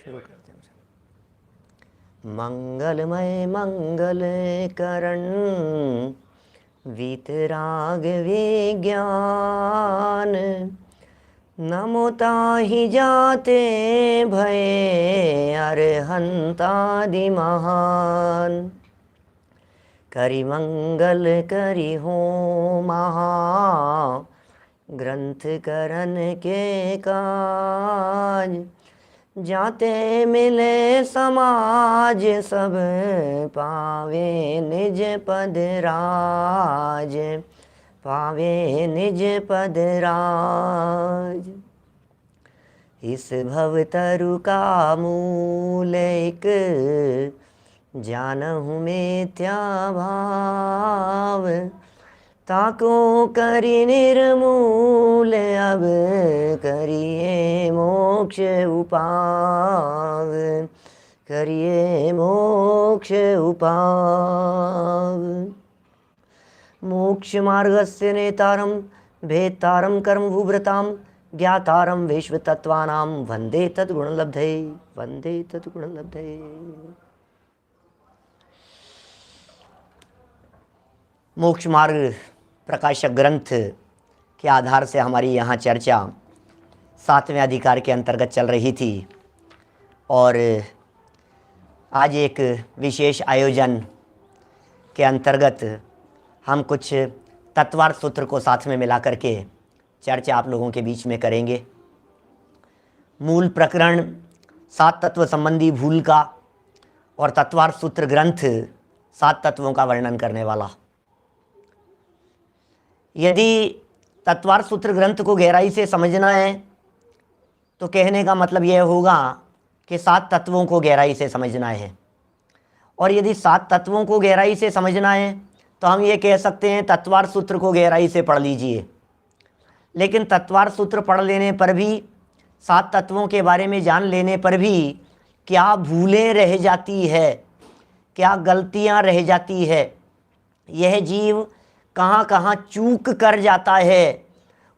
शुरू करते हैं। मंगलमय मंगल करण वीतराग विज्ञान, नमो ताहि जाते भये अरहंतादि महान। करि मंगल करि हो महा ग्रंथ करन के काज, जाते मिले समाज सब पावे निज पद राज, पावे निज पद राज। इस भव तरु का मूल एक, जानहु मिथ्या भाव, ताको करि निर्मूल अब करिए मोक्ष उपाव, करिए मोक्ष उपाव। मोक्ष मार्गस्य नेतारं भेत्तारं कर्म भूभृतां, ज्ञातारं विश्वतत्त्वानां वन्दे तद्गुणलब्धये, वन्दे तद्गुणलब्धये। मोक्ष मार्ग प्रकाशक ग्रंथ के आधार से हमारी यहाँ चर्चा 7वें अधिकार के अंतर्गत चल रही थी और आज एक विशेष आयोजन के अंतर्गत हम कुछ तत्वार्थ सूत्र को साथ में मिला करके चर्चा आप लोगों के बीच में करेंगे। मूल प्रकरण 7 तत्व संबंधी भूल का और तत्वार्थ सूत्र ग्रंथ 7 तत्वों का वर्णन करने वाला। यदि तत्वार्थ सूत्र ग्रंथ को गहराई से समझना है तो कहने का मतलब यह होगा कि 7 तत्वों को गहराई से समझना है, और यदि 7 तत्वों को गहराई से समझना है तो हम ये कह सकते हैं तत्वार्थ सूत्र को गहराई से पढ़ लीजिए। लेकिन तत्वार्थ सूत्र पढ़ लेने पर भी, 7 तत्वों के बारे में जान लेने पर भी क्या भूलें रह जाती है, क्या गलतियां रह जाती है, यह जीव कहाँ कहाँ चूक कर जाता है,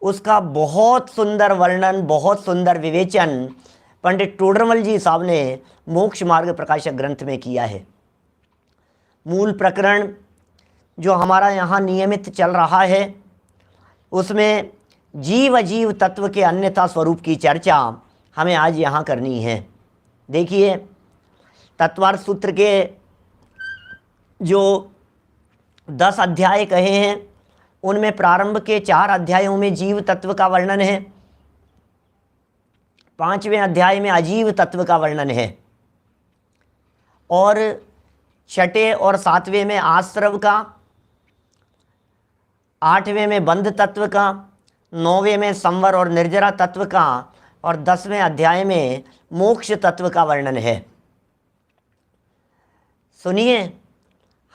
उसका बहुत सुंदर वर्णन, बहुत सुंदर विवेचन पंडित टोडरमल जी साहब ने मोक्ष मार्ग प्रकाशक ग्रंथ में किया है। मूल प्रकरण जो हमारा यहाँ नियमित चल रहा है उसमें जीव अजीव तत्व के अन्यथा स्वरूप की चर्चा हमें आज यहाँ करनी है। देखिए, तत्वार्थ सूत्र के जो 10 अध्याय कहे हैं उनमें प्रारंभ के 4 अध्यायों में जीव तत्व का वर्णन है, 5वें अध्याय में अजीव तत्व का वर्णन है, और 6ठे और 7वें में आश्रव का, 8वें में बंध तत्व का, 9वें में संवर और निर्जरा तत्व का, और 10वें अध्याय में मोक्ष तत्व का वर्णन है। सुनिए,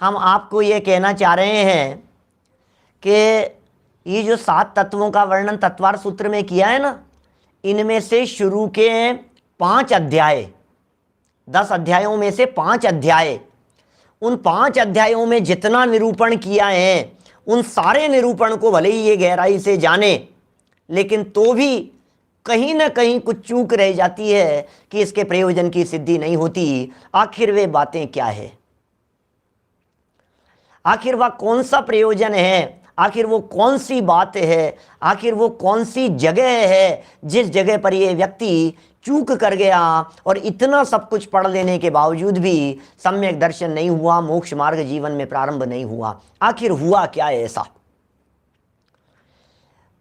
हम आपको ये कहना चाह रहे हैं कि ये जो 7 तत्वों का वर्णन तत्वार्थ सूत्र में किया है ना, इनमें से शुरू के 5 अध्याय, 10 अध्यायों में से 5 अध्याय, उन 5 अध्यायों में जितना निरूपण किया है उन सारे निरूपण को भले ही ये गहराई से जाने, लेकिन तो भी कहीं ना कहीं कुछ चूक रह जाती है कि इसके प्रयोजन की सिद्धि नहीं होती। आखिर वे बातें क्या है, आखिर वह कौन सा प्रयोजन है, आखिर वो कौन सी बात है, आखिर वो कौन सी जगह है जिस जगह पर ये व्यक्ति चूक कर गया और इतना सब कुछ पढ़ लेने के बावजूद भी सम्यक दर्शन नहीं हुआ, मोक्ष मार्ग जीवन में प्रारंभ नहीं हुआ। आखिर हुआ क्या है ऐसा?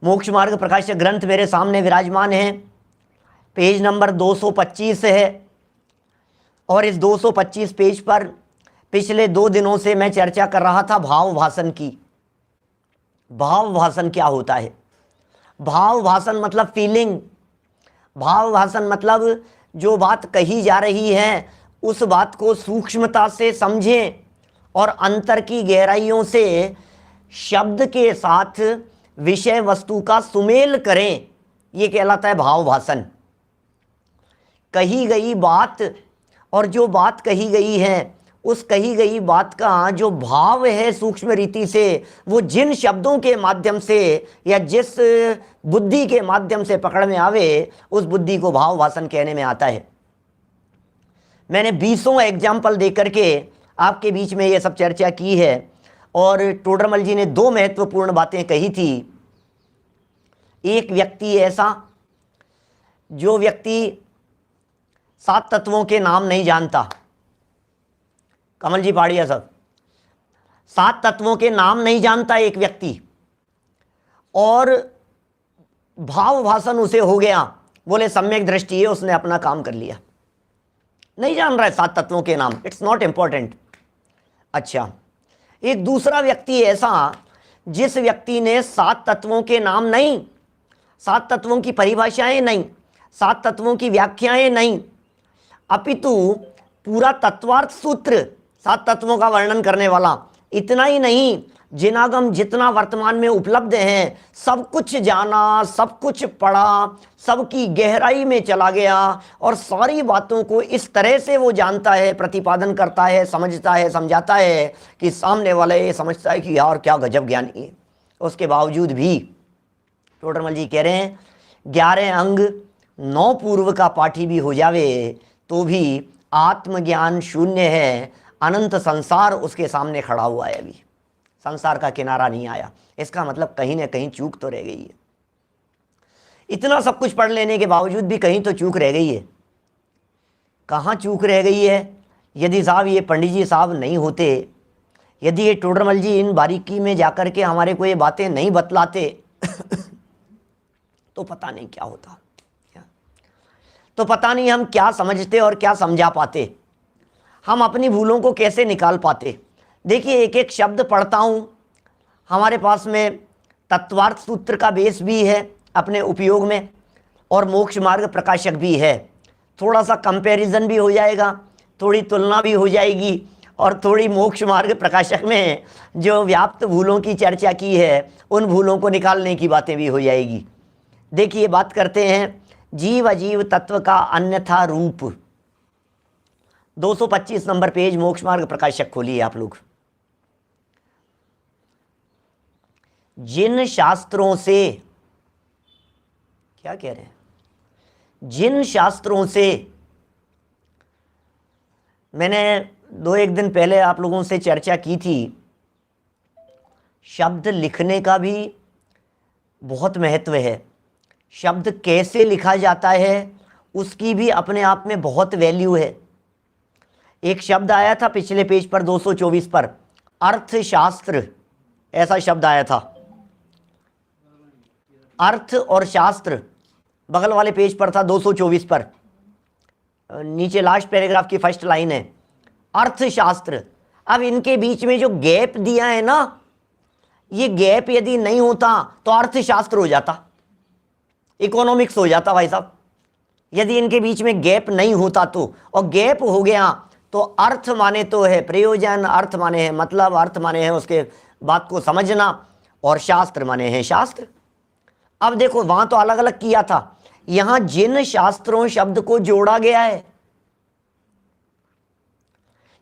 मोक्ष मार्ग प्रकाशक ग्रंथ मेरे सामने विराजमान है, पेज नंबर 225 है, और इस 225 पेज पर पिछले 2 दिनों से मैं चर्चा कर रहा था भाव भाषण की। भाव भाषण क्या होता है? भाव भाषण मतलब फीलिंग, भाव भाषण मतलब जो बात कही जा रही है उस बात को सूक्ष्मता से समझें और अंतर की गहराइयों से शब्द के साथ विषय वस्तु का सुमेल करें, ये कहलाता है भाव भाषण। कही गई बात और जो बात कही गई है उस कही गई बात का जो भाव है सूक्ष्म रीति से, वो जिन शब्दों के माध्यम से या जिस बुद्धि के माध्यम से पकड़ में आवे, उस बुद्धि को भाव भाषण कहने में आता है। मैंने 20 एग्जाम्पल दे करके आपके बीच में ये सब चर्चा की है। और टोडरमल जी ने 2 महत्वपूर्ण बातें कही थी। एक व्यक्ति ऐसा जो व्यक्ति 7 तत्वों के नाम नहीं जानता, कमल जी पाड़िया साहब, 7 तत्वों के नाम नहीं जानता एक व्यक्ति, और भाव भाषण उसे हो गया, बोले सम्यक दृष्टि है, उसने अपना काम कर लिया, नहीं जान रहा है 7 तत्वों के नाम, इट्स नॉट इंपॉर्टेंट। अच्छा, एक दूसरा व्यक्ति ऐसा जिस व्यक्ति ने 7 तत्वों के नाम नहीं, 7 तत्वों की परिभाषाएं नहीं, 7 तत्वों की व्याख्याएं नहीं, अपितु पूरा तत्वार्थ सूत्र 7 तत्वों का वर्णन करने वाला, इतना ही नहीं, जिनागम जितना वर्तमान में उपलब्ध है सब कुछ जाना, सब कुछ पढ़ा, सबकी गहराई में चला गया और सारी बातों को इस तरह से वो जानता है, प्रतिपादन करता है, समझता है, समझाता है कि सामने वाला ये समझता है कि यार क्या गजब ज्ञानी है। उसके बावजूद भी टोडरमल जी कह रहे हैं 11 अंग 9 पूर्व का पाठी भी हो जावे तो भी आत्मज्ञान शून्य है, अनंत संसार उसके सामने खड़ा हुआ है, अभी संसार का किनारा नहीं आया। इसका मतलब कहीं ना कहीं चूक तो रह गई है। इतना सब कुछ पढ़ लेने के बावजूद भी कहीं तो चूक रह गई है। कहाँ चूक रह गई है? यदि साहब ये पंडित जी साहब नहीं होते, यदि ये टोडरमल जी इन बारीकी में जाकर के हमारे को ये बातें नहीं बतलाते तो पता नहीं क्या होता, तो पता नहीं हम क्या समझते और क्या समझा पाते, हम अपनी भूलों को कैसे निकाल पाते। देखिए, एक एक शब्द पढ़ता हूँ, हमारे पास में तत्वार्थ सूत्र का बेस भी है अपने उपयोग में और मोक्ष मार्ग प्रकाशक भी है। थोड़ा सा कंपैरिजन भी हो जाएगा, थोड़ी तुलना भी हो जाएगी और थोड़ी मोक्ष मार्ग प्रकाशक में जो व्याप्त भूलों की चर्चा की है उन भूलों को निकालने की बातें भी हो जाएगी। देखिए, बात करते हैं जीव अजीव तत्व का अन्यथा रूप। 225 नंबर पेज मोक्ष मार्ग प्रकाशक खोलिए आप लोग। जिन शास्त्रों से, क्या कह रहे हैं, जिन शास्त्रों से मैंने 2-1 दिन पहले आप लोगों से चर्चा की थी, शब्द लिखने का भी बहुत महत्व है। शब्द कैसे लिखा जाता है उसकी भी अपने आप में बहुत वैल्यू है। एक शब्द आया था पिछले पेज पर 224 पर, अर्थशास्त्र, ऐसा शब्द आया था। अर्थ और शास्त्र बगल वाले पेज पर था 224 पर, नीचे लास्ट पैराग्राफ की फर्स्ट लाइन है, अर्थशास्त्र। अब इनके बीच में जो गैप दिया है ना, ये गैप यदि नहीं होता तो अर्थशास्त्र हो जाता, इकोनॉमिक्स हो जाता भाई साहब। यदि इनके बीच में गैप नहीं होता तो, और गैप हो गया तो अर्थ माने तो है प्रयोजन, अर्थ माने है मतलब, अर्थ माने है उसके बात को समझना, और शास्त्र माने है शास्त्र। अब देखो, वहां तो अलग अलग किया था, यहां जिन शास्त्रों शब्द को जोड़ा गया है।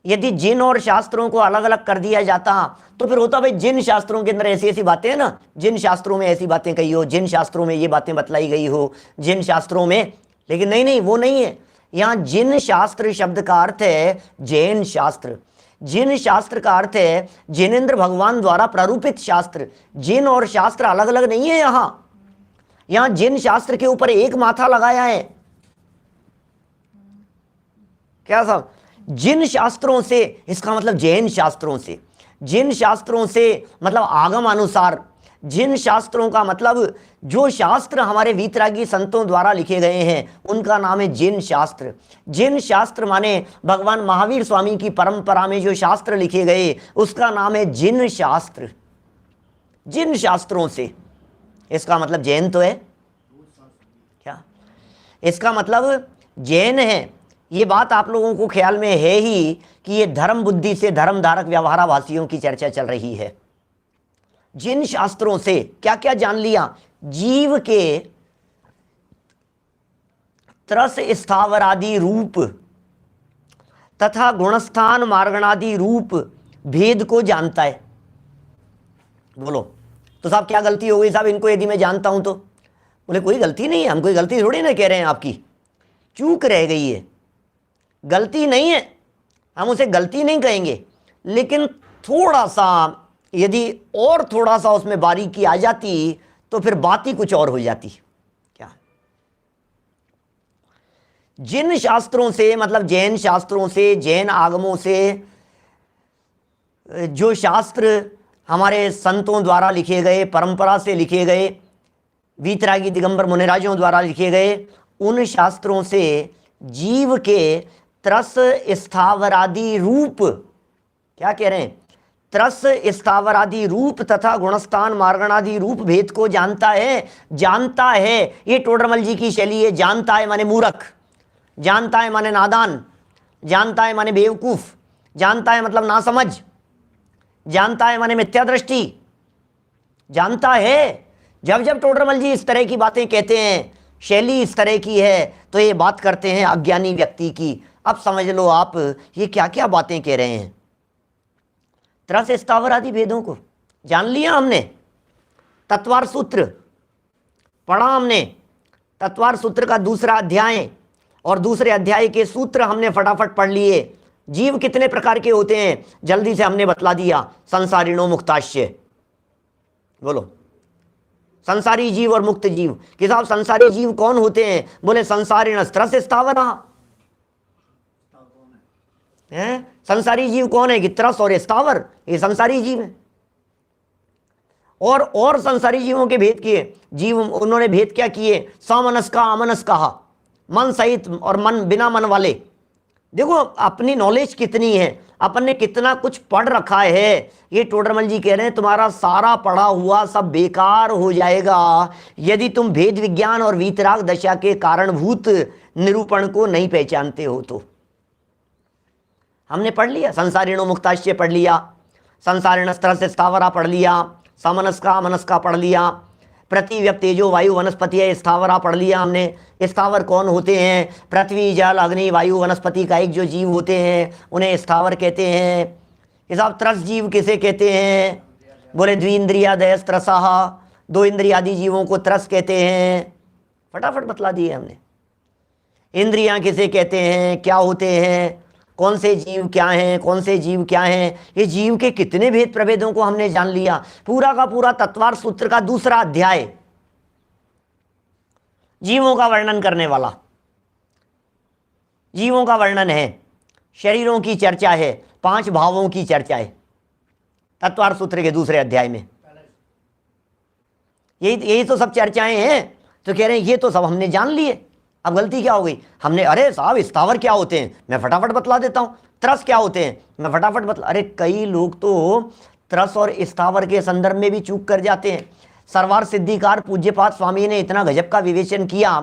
यदि जिन और शास्त्रों को अलग अलग कर दिया जाता तो फिर होता भाई जिन शास्त्रों के अंदर ऐसी ऐसी बातें हैं ना, जिन शास्त्रों में ऐसी बातें कही हो, जिन शास्त्रों में ये बातें बतलाई गई हो, जिन शास्त्रों में, लेकिन नहीं, वो नहीं है। यहां जिन शास्त्र शब्द का अर्थ है जैन शास्त्र। जिन शास्त्र का अर्थ है जिनेंद्र भगवान द्वारा प्रारूपित शास्त्र। जिन और शास्त्र अलग अलग नहीं है। यहां जिन शास्त्र के ऊपर एक माथा लगाया है। क्या साहब? जिन शास्त्रों से, इसका मतलब जैन शास्त्रों से। जिन शास्त्रों से मतलब आगम अनुसार। जिन शास्त्रों का मतलब जो शास्त्र हमारे वीतरागी संतों द्वारा लिखे गए हैं उनका नाम है जिन शास्त्र। जिन शास्त्र माने भगवान महावीर स्वामी की परंपरा में जो शास्त्र लिखे गए उसका नाम है जिन शास्त्र। जिन शास्त्रों से, इसका मतलब जैन तो है क्या? इसका मतलब जैन है। ये बात आप लोगों को ख्याल में है ही कि ये धर्म बुद्धि से धर्म धारक व्यवहाराभासियों की चर्चा चल रही है। जिन शास्त्रों से क्या क्या जान लिया? जीव के त्रस स्थावरादि रूप तथा गुणस्थान मार्गणादि रूप भेद को जानता है। बोलो तो साहब क्या गलती हो गई साहब इनको यदि मैं जानता हूं तो? बोले कोई गलती नहीं है, हम कोई गलती थोड़ी ना कह रहे हैं, आपकी चूक रह गई है। गलती नहीं है, हम उसे गलती नहीं कहेंगे, लेकिन थोड़ा सा यदि और थोड़ा सा उसमें बारीकी आ जाती तो फिर बात ही कुछ और हो जाती। क्या जिन शास्त्रों से, मतलब जैन शास्त्रों से, जैन आगमों से, जो शास्त्र हमारे संतों द्वारा लिखे गए, परंपरा से लिखे गए, वीतरागी दिगंबर मुनिराजों द्वारा लिखे गए, उन शास्त्रों से जीव के त्रस स्थावरादि रूप, क्या कह रहे हैं, त्रस स्थावरादि रूप तथा गुणस्थान मार्गणादि रूप भेद को जानता है। जानता है, ये टोडरमल जी की शैली है। जानता है माने मूर्ख, जानता है माने नादान, जानता है माने बेवकूफ, जानता है मतलब नासमझ, जानता है माने मिथ्या दृष्टि, जानता है। जब जब टोडरमल जी इस तरह की बातें कहते हैं, शैली इस तरह की है, तो ये बात करते हैं अज्ञानी व्यक्ति की। अब समझ लो आप ये क्या क्या बातें कह रहे हैं। त्रस स्थावर आदि भेदों को जान लिया हमने, तत्वार सूत्र पढ़ा हमने, तत्वार सूत्र का दूसरा अध्याय और दूसरे अध्याय के सूत्र हमने फटाफट पढ़ लिए। जीव कितने प्रकार के होते हैं जल्दी से हमने बतला दिया। संसारिणो मुक्ताश्य, बोलो संसारी जीव और मुक्त जीव। कि साहब संसारी जीव कौन होते हैं? बोले संसारिण त्रस स्थावरा है। संसारी जीव कौन है? कि त्रस और स्थावर, ये संसारी जीव है। और संसारी जीवों के भेद किए, जीव उन्होंने भेद क्या किए? समनस का, अमनस कहा, मन सहित और मन बिना मन वाले। देखो अपनी नॉलेज कितनी है, अपन ने कितना कुछ पढ़ रखा है। ये टोडरमल जी कह रहे हैं तुम्हारा सारा पढ़ा हुआ सब बेकार हो जाएगा यदि तुम भेद विज्ञान और वीतराग दशा के कारणभूत निरूपण को नहीं पहचानते हो। तो हमने पढ़ लिया, संसारिणो मुक्ताश्य पढ़ लिया, संसारिण त्रस स्थावरा पढ़ लिया, समनस्का अमनस्का पढ़ लिया, पृथ्वी व्यप तेजो वायु वनस्पति है स्थावरा पढ़ लिया हमने। स्थावर कौन होते हैं? पृथ्वी जल अग्नि वायु वनस्पति का एक जो जीव होते हैं उन्हें स्थावर कहते हैं। हिसाब त्रस जीव किसे कहते हैं? बोले द्विंद्रियादयस त्रसः, दो इंद्रियादि जीवों को त्रस कहते हैं। फटाफट बतला दिए हमने। इंद्रियां किसे कहते हैं, क्या होते हैं, कौन से जीव क्या हैं, कौन से जीव क्या हैं, ये जीव के कितने भेद प्रभेदों को हमने जान लिया। पूरा का पूरा तत्वार सूत्र का दूसरा अध्याय जीवों का वर्णन करने वाला, जीवों का वर्णन है, शरीरों की चर्चा है, 5 भावों की चर्चा है तत्वार सूत्र के दूसरे अध्याय में। यही तो सब चर्चाएं हैं। तो कह रहे हैं ये तो सब हमने जान लिए, अब गलती क्या हो गई? हमने, अरे साहब स्थावर क्या होते हैं मैं फटाफट बतला देता हूं, त्रस क्या होते हैं मैं फटाफट बतला। अरे कई लोग तो त्रस और स्थावर के संदर्भ में भी चूक कर जाते हैं। सर्वार सिद्धिकार पूज्यपाद स्वामी ने इतना गजब का विवेचन किया।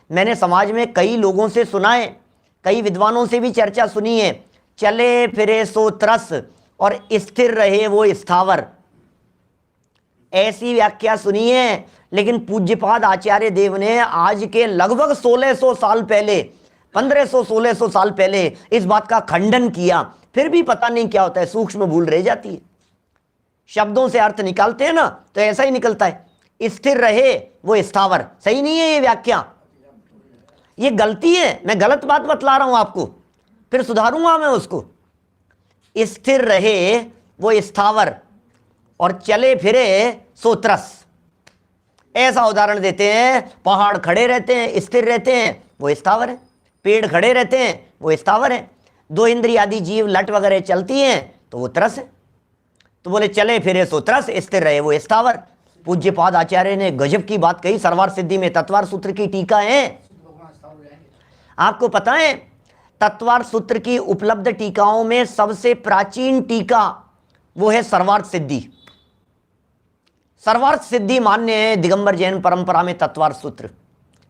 मैंने समाज में कई लोगों से सुना है, कई विद्वानों से भी चर्चा सुनी है। चले फिरे सो त्रस और स्थिर रहे वो स्थावर, ऐसी व्याख्या सुनी है। लेकिन पूज्यपाद आचार्य देव ने आज के लगभग 1600 साल पहले, 1500-1600 साल पहले इस बात का खंडन किया। फिर भी पता नहीं क्या होता है, सूक्ष्म भूल रह जाती है। शब्दों से अर्थ निकालते हैं ना तो ऐसा ही निकलता है, स्थिर रहे वो स्थावर। सही नहीं है ये व्याख्या, ये गलती है। मैं गलत बात बतला रहा हूं आपको, फिर सुधारूंगा मैं उसको। स्थिर रहे वो स्थावर और चले फिरे सो त्रस। ऐसा उदाहरण देते हैं, पहाड़ खड़े रहते हैं स्थिर रहते हैं वो स्थावर है, पेड़ खड़े रहते हैं वो स्थावर है, 2 इंद्रियादि जीव लट वगैरह चलती हैं तो वो त्रस है। तो बोले चले फिरे सो त्रस, स्थिर रहे वो स्थावर। पूज्यपाद आचार्य ने गजब की बात कही। सर्वार सिद्धि में तत्वार सूत्र की टीका है। आपको पता है तत्वार सूत्र की उपलब्ध टीकाओं में सबसे प्राचीन टीका वो है सर्वार्थ सिद्धि। सर्वार्थ सिद्धि मान्य है दिगंबर जैन परंपरा में तत्वार सूत्र।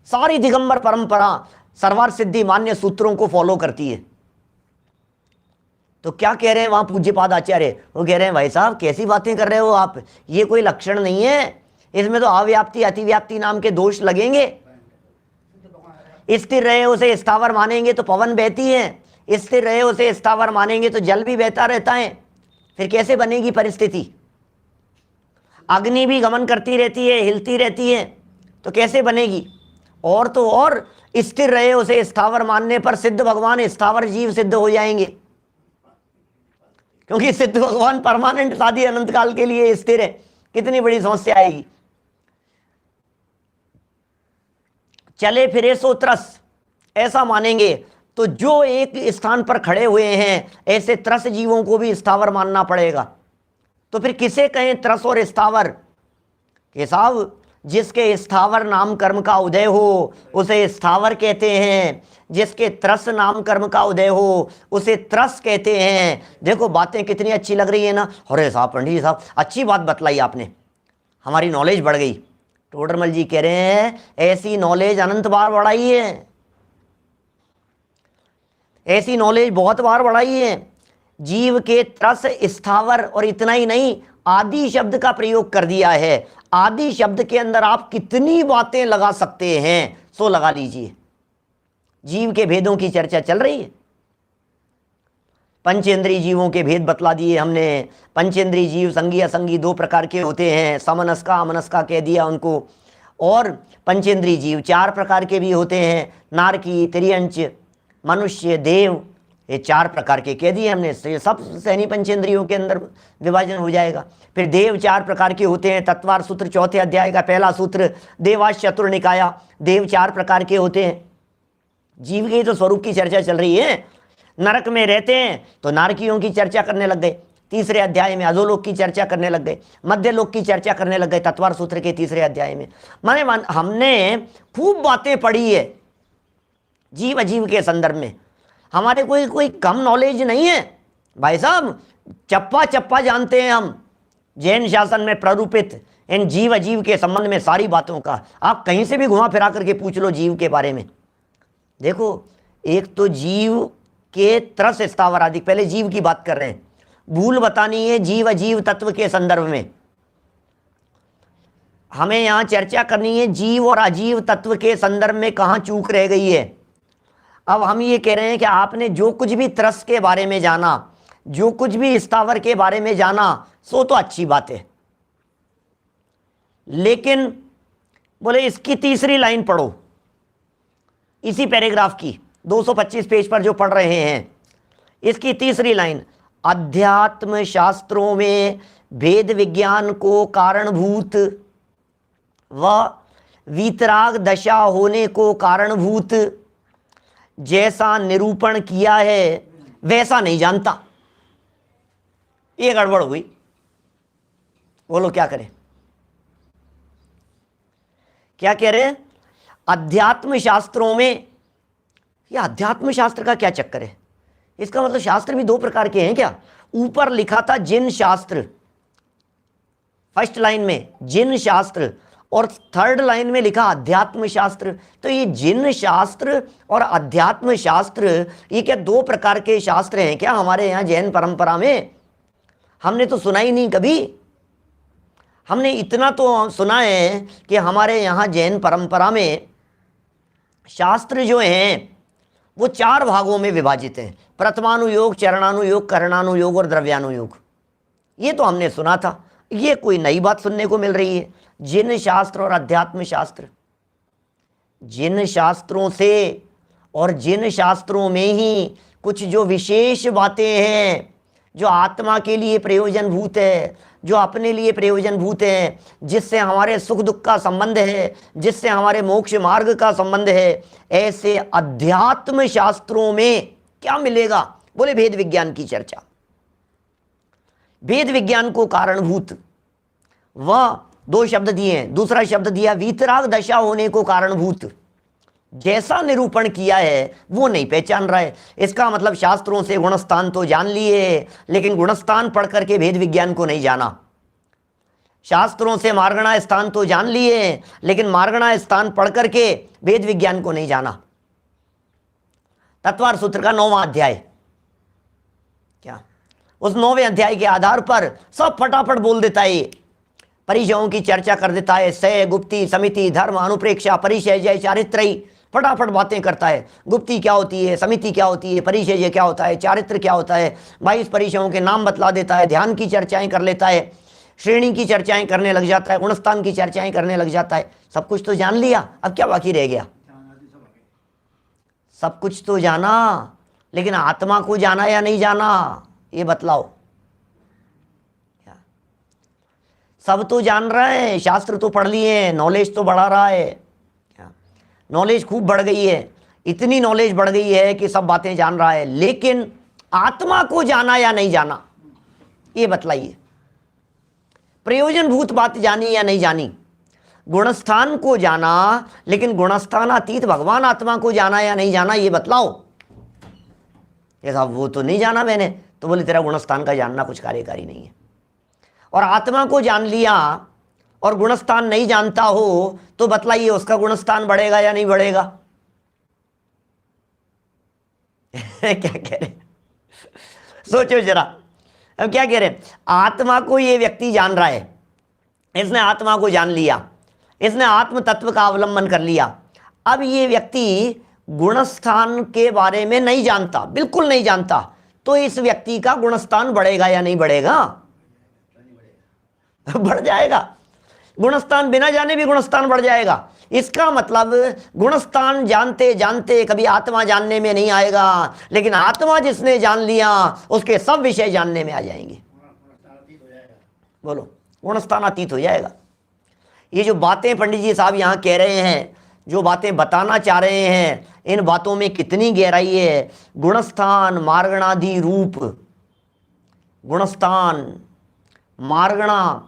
सारी दिगंबर परंपरा सर्वार्थ सिद्धि मान्य सूत्रों को फॉलो करती है। तो क्या कह रहे हैं वहां पूज्यपाद आचार्य? वो कह रहे हैं भाई साहब कैसी बातें कर रहे हो आप, ये कोई लक्षण नहीं है, इसमें तो अव्याप्ति अतिव्याप्ति नाम के दोष लगेंगे। स्थिर रहे उसे स्थावर मानेंगे तो पवन बहती है, स्थिर रहे उसे स्थावर मानेंगे तो जल भी बहता रहता है। फिर कैसे बनेगी परिस्थिति? अग्नि भी गमन करती रहती है, हिलती रहती है, तो कैसे बनेगी? और तो और स्थिर रहे उसे स्थावर मानने पर सिद्ध भगवान स्थावर जीव सिद्ध हो जाएंगे, क्योंकि सिद्ध भगवान परमानेंट साधी अनंत काल के लिए स्थिर है। कितनी बड़ी समस्या आएगी। चले फिरे सो त्रस, ऐसा मानेंगे तो जो एक स्थान पर खड़े हुए हैं ऐसे त्रस जीवों को भी स्थावर मानना पड़ेगा। तो फिर किसे कहें त्रस और स्थावर? कि साहब जिसके स्थावर नाम कर्म का उदय हो उसे स्थावर कहते हैं, जिसके त्रस नाम कर्म का उदय हो उसे त्रस कहते हैं। देखो बातें कितनी अच्छी लग रही है ना। अरे साहब पंडित साहब अच्छी बात बतलाई आपने, हमारी नॉलेज बढ़ गई। टोडरमल जी कह रहे हैं ऐसी नॉलेज अनंत बार बढ़ाई है, ऐसी नॉलेज बहुत बार बढ़ाई है। जीव के त्रस स्थावर, और इतना ही नहीं आदि शब्द का प्रयोग कर दिया है। आदि शब्द के अंदर आप कितनी बातें लगा सकते हैं सो लगा लीजिए। जीव के भेदों की चर्चा चल रही है, पंचेंद्रीय जीवों के भेद बतला दिए हमने। पंचेंद्रीय जीव संगी असंगी दो प्रकार के होते हैं, समनस्का अमनस्का कह दिया उनको। और पंचेंद्रीय जीव चार प्रकार के भी होते हैं, नारकी, त्रियंच, मनुष्य, देव, ये चार प्रकार के कह दिए हमने। ये सब सहनी पंचेंद्रियों के अंदर विभाजन हो जाएगा। फिर देव चार प्रकार के होते हैं, तत्वार सूत्र चौथे अध्याय का पहला सूत्र, देवाश चतुर्निकाया। देव चार प्रकार के होते हैं। जीव के तो स्वरूप की चर्चा चल रही है। नरक में रहते हैं तो नारकियों की चर्चा करने लग गए, तीसरे अध्याय में अधोलोक की चर्चा करने लग गए, मध्यलोक की चर्चा करने लग गए तत्वार सूत्र के तीसरे अध्याय में। माने हमने खूब बातें पढ़ी है जीव अजीव के संदर्भ में। हमारे कोई कम नॉलेज नहीं है भाई साहब, चप्पा चप्पा जानते हैं हम जैन शासन में प्ररूपित इन जीव अजीव के संबंध में सारी बातों का। आप कहीं से भी घुमा फिरा करके पूछ लो जीव के बारे में। देखो एक तो जीव के त्रस स्थावर आदि, पहले जीव की बात कर रहे हैं, भूल बतानी है जीव अजीव तत्व के संदर्भ में। हमें यहां चर्चा करनी है जीव और अजीव तत्व के संदर्भ में कहां चूक रह गई है। अब हम ये कह रहे हैं कि आपने जो कुछ भी त्रस के बारे में जाना, जो कुछ भी स्थावर के बारे में जाना, सो तो अच्छी बात है, लेकिन बोले इसकी तीसरी लाइन पढ़ो, इसी पैराग्राफ की 225 पेज पर जो पढ़ रहे हैं, इसकी तीसरी लाइन, अध्यात्म शास्त्रों में भेद विज्ञान को कारणभूत व वीतराग दशा होने को कारणभूत जैसा निरूपण किया है वैसा नहीं जानता। ये गड़बड़ हुई, बोलो क्या करें? क्या कह रहे हैं? अध्यात्म शास्त्रों में, या अध्यात्म शास्त्र का क्या चक्कर है? इसका मतलब शास्त्र भी दो प्रकार के हैं क्या? ऊपर लिखा था जिन शास्त्र, फर्स्ट लाइन में जिन शास्त्र, और थर्ड लाइन में लिखा अध्यात्म शास्त्र। तो ये जिन शास्त्र और अध्यात्म शास्त्र ये क्या दो प्रकार के शास्त्र हैं क्या हमारे यहाँ जैन परंपरा में? हमने तो सुना ही नहीं कभी। हमने इतना तो सुना है कि हमारे यहाँ जैन परंपरा में शास्त्र जो हैं वो चार भागों में विभाजित हैं, प्रथमानुयोग, चरणानुयोग, करणानुयोग और द्रव्यानुयोग। ये तो हमने सुना था, ये कोई नई बात सुनने को मिल रही है। जिन शास्त्र और अध्यात्म शास्त्र, जिन शास्त्रों से और जिन शास्त्रों में ही कुछ जो विशेष बातें हैं जो आत्मा के लिए प्रयोजनभूत है, जो अपने लिए प्रयोजनभूत है, जिससे हमारे सुख दुख का संबंध है, जिससे हमारे मोक्ष मार्ग का संबंध है, ऐसे अध्यात्म शास्त्रों में क्या मिलेगा? बोले भेद विज्ञान की चर्चा। भेद विज्ञान को कारणभूत, वह दो शब्द दिए हैं, दूसरा शब्द दिया वीतराग दशा होने को कारणभूत, जैसा निरूपण किया है वो नहीं पहचान रहा है। इसका मतलब शास्त्रों से गुणस्थान तो जान लिए, लेकिन गुणस्थान पढ़ करके भेद विज्ञान को नहीं जाना। शास्त्रों से मार्गणा स्थान तो जान लिए, लेकिन मार्गणा स्थान पढ़ करके भेद विज्ञान को नहीं जाना। तत्वार सूत्र का 9वां अध्याय, क्या उस 9वें अध्याय के आधार पर सब फटाफट बोल देता है, परिचयों की चर्चा कर देता है। सय, गुप्ती, समिति, धर्म, अनुप्रेक्षा, परिचय, जय, चारित्रयी, फटाफट बातें करता है। गुप्ती क्या होती है, समिति क्या होती है, परिचय क्या होता है, चारित्र क्या होता है, 22 परिचयों के नाम बतला देता है। ध्यान की चर्चाएं कर लेता है, श्रेणी की चर्चाएं करने लग जाता है, गुणस्थान की चर्चाएं करने लग जाता है। सब कुछ तो जान लिया, अब क्या बाकी रह गया? सब कुछ तो जाना, लेकिन आत्मा को जाना या नहीं जाना, ये बतलाओ। सब तो जान रहे हैं, शास्त्र तो पढ़ लिए, नॉलेज तो बढ़ा रहा है, नॉलेज खूब बढ़ गई है, इतनी नॉलेज बढ़ गई है कि सब बातें जान रहा है, लेकिन आत्मा को जाना या नहीं जाना, ये बतलाइए। प्रयोजनभूत बात जानी या नहीं जानी, गुणस्थान को जाना, लेकिन गुणस्थान अतीत भगवान आत्मा को जाना या नहीं जाना, ये बतलाओ। ये साहब वो तो नहीं जाना मैंने, तो बोले तेरा गुणस्थान का जानना कुछ कार्यकारी नहीं है। और आत्मा को जान लिया और गुणस्थान नहीं जानता हो तो बतलाइए उसका गुणस्थान बढ़ेगा या नहीं बढ़ेगा। क्या कह रहे, सोचो जरा। अब क्या कह रहे, आत्मा को ये व्यक्ति जान रहा है, इसने आत्मा को जान लिया, इसने आत्म तत्व का अवलंबन कर लिया। अब ये व्यक्ति गुणस्थान के बारे में नहीं जानता, बिल्कुल नहीं जानता, तो इस व्यक्ति का गुणस्थान बढ़ेगा या नहीं बढ़ेगा? बढ़ जाएगा। गुणस्थान बिना जाने भी गुणस्थान बढ़ जाएगा। इसका मतलब गुणस्थान जानते जानते कभी आत्मा जानने में नहीं आएगा, लेकिन आत्मा जिसने जान लिया उसके सब विषय जानने में आ जाएंगे। बोलो, गुणस्थान अतीत हो जाएगा। ये जो बातें पंडित जी साहब यहाँ कह रहे हैं, जो बातें बताना चाह रहे हैं, इन बातों में कितनी गहराई है। गुणस्थान मार्गणादि रूप, गुणस्थान मार्गणा,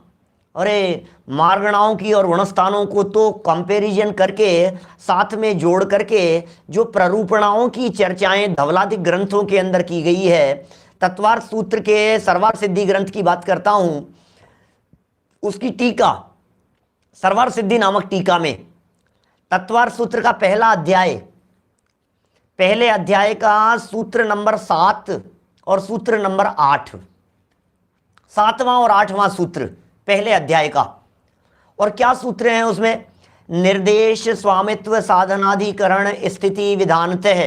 अरे मार्गणाओं की और गुणस्थानों को तो कंपैरिजन करके साथ में जोड़ करके जो प्ररूपणाओं की चर्चाएं धवलादिक ग्रंथों के अंदर की गई है, तत्वार्थ सूत्र के सर्वार्थ सिद्धि ग्रंथ की बात करता हूं, उसकी टीका सर्वार्थ सिद्धि नामक टीका में तत्वार्थ सूत्र का पहला अध्याय, पहले अध्याय का सूत्र नंबर 7 और सूत्र नंबर 8, 7वां और 8वां सूत्र पहले अध्याय का। और क्या सूत्र हैं उसमें? निर्देश स्वामित्व साधनाधिकरण स्थिति विधानतः,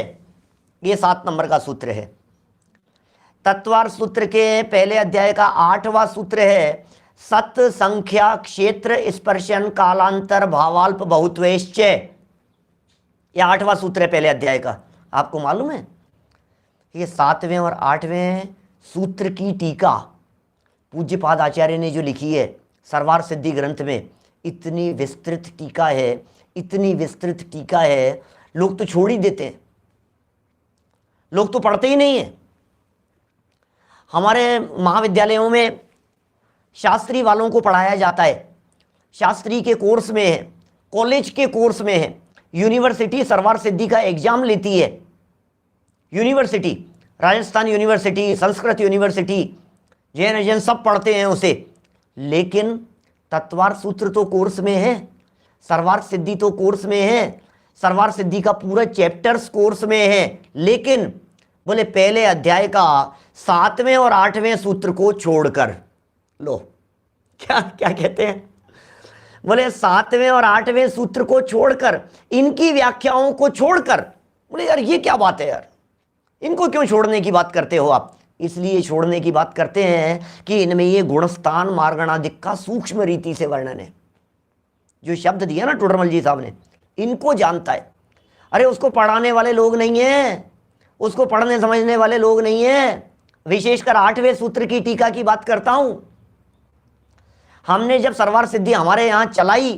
ये 7 नंबर का सूत्र है। तत्वार्थ सूत्र के पहले अध्याय का 8वां सूत्र है सत संख्या क्षेत्र स्पर्शन कालांतर भावाल्प बहुत्वेश्च, ये 8वां सूत्र है पहले अध्याय का। आपको मालूम है ये 7वें और 8वें सूत्र की टीका पूज्यपाद आचार्य ने जो लिखी है सर्वार्थ सिद्धि ग्रंथ में, इतनी विस्तृत टीका है, इतनी विस्तृत टीका है, लोग तो छोड़ ही देते हैं, लोग तो पढ़ते ही नहीं है। हमारे महाविद्यालयों में शास्त्री वालों को पढ़ाया जाता है, शास्त्री के कोर्स में है, कॉलेज के कोर्स में है, यूनिवर्सिटी सर्वार्थ सिद्धि का एग्जाम लेती है, university, Rajasthan university, Sanskrit university, Jain सब पढ़ते हैं उसे, लेकिन तत्वार्थ सूत्र तो कोर्स में है, सर्वार्थ सिद्धि तो कोर्स में है, सर्वार्थ सिद्धि का पूरा चैप्टर्स कोर्स में है, लेकिन बोले पहले अध्याय का 7वें और 8वें सूत्र को छोड़कर, लो क्या क्या कहते हैं, बोले 7वें और 8वें सूत्र को छोड़कर, इनकी व्याख्याओं को छोड़कर। बोले यार ये क्या बात है यार, इनको क्यों छोड़ने की बात करते हो आप? इसलिए छोड़ने की बात करते हैं कि इनमें ये गुणस्थान मार्गणादिक का सूक्ष्म रीति से वर्णन है। जो शब्द दिया ना टोडरमल जी साहब ने, इनको जानता है। अरे उसको पढ़ाने वाले लोग नहीं है, उसको पढ़ने समझने वाले लोग नहीं है। विशेषकर 8वें सूत्र की टीका की बात करता हूं। हमने जब सर्वार्थ सिद्धि हमारे यहाँ चलाई